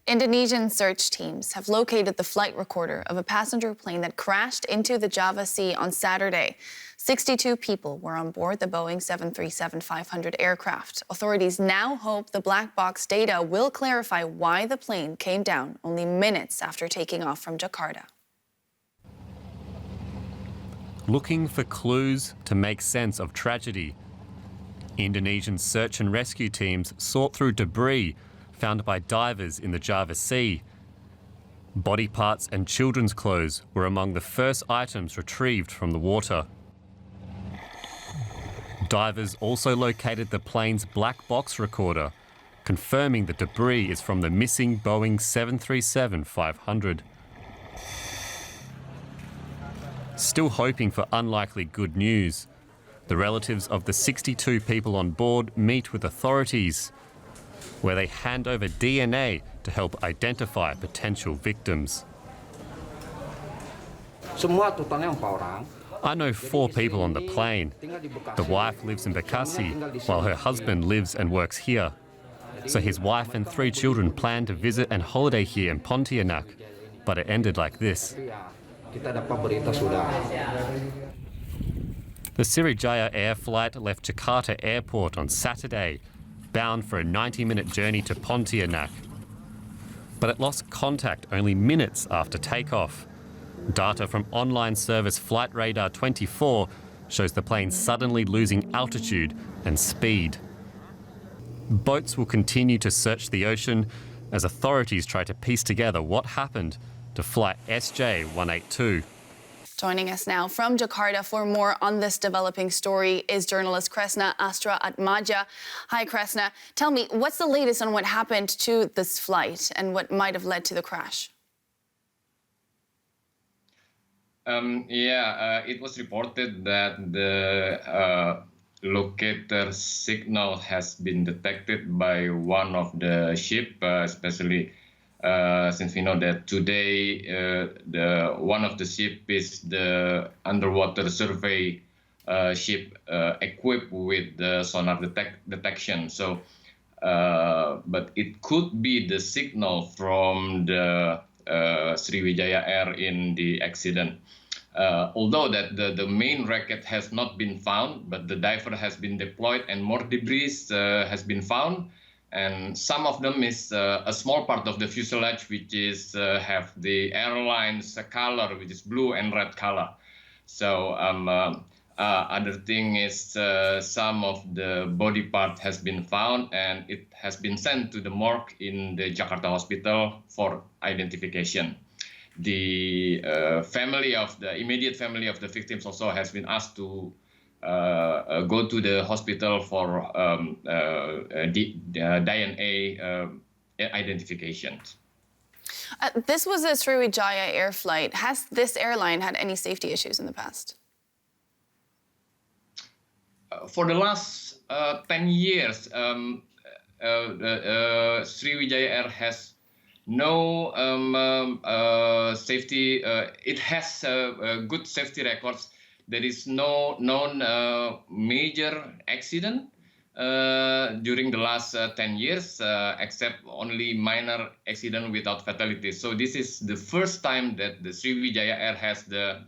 Indonesian search teams have located the flight recorder of a passenger plane that crashed into the Java Sea on Saturday. 62 people were on board the Boeing 737-500 aircraft. Authorities now hope the black box data will clarify why the plane came down only minutes after taking off from Jakarta. Looking for clues to make sense of tragedy, Indonesian search and rescue teams sought through debris found by divers in the Java Sea. Body parts and children's clothes were among the first items retrieved from the water. Divers also located the plane's black box recorder, confirming the debris is from the missing Boeing 737-500. Still hoping for unlikely good news, the relatives of the 62 people on board meet with authorities, where they hand over DNA to help identify potential victims. I know 4 people on the plane. The wife lives in Bekasi, while her husband lives and works here. So his wife and 3 children planned to visit and holiday here in Pontianak, but it ended like this. The Sriwijaya Air flight left Jakarta Airport on Saturday, bound for a 90-minute journey to Pontianak. But it lost contact only minutes after takeoff. Data from online service Flight Radar 24 shows the plane suddenly losing altitude and speed. Boats will continue to search the ocean as authorities try to piece together what happened to Flight SJ182. Joining us now from Jakarta for more on this developing story is journalist Kresna Astra-Atmaja. Hi, Kresna. Tell me, what's the latest on what happened to this flight and what might have led to the crash? It was reported that the locator signal has been detected by one of the ship, especially since we know that today one of the ship is the underwater survey ship equipped with the sonar detection. So, but it could be the signal from the Sriwijaya Air in the accident. Although that the main wreckage has not been found, but the diver has been deployed and more debris has been found. And some of them is a small part of the fuselage, which is have the airline's color, which is blue and red color. So other thing is some of the body part has been found and it has been sent to the morgue in the Jakarta hospital for identification. The immediate family of the victims also has been asked to go to the hospital for DNA identification. This was a Sriwijaya Air flight. Has this airline had any safety issues in the past? For the last 10 years, Sriwijaya Air has no safety. It has good safety records. There is no known major accident during the last 10 years, except only minor accident without fatality. So this is the first time that the Sriwijaya Air has the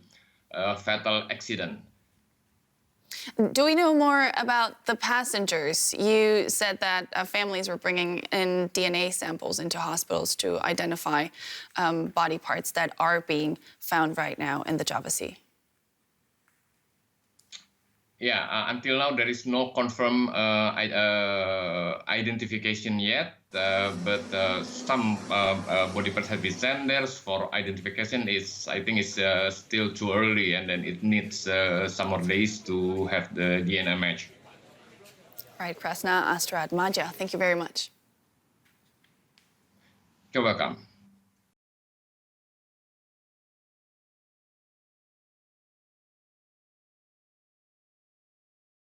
fatal accident. Do we know more about the passengers? You said that families were bringing in DNA samples into hospitals to identify body parts that are being found right now in the Java Sea. Yeah, until now there is no confirmed identification yet, but some body parts have been sent there for identification. I think it's still too early, and then it needs some more days to have the DNA match. Right, Kresna Astra-Atmaja, thank you very much. You're welcome.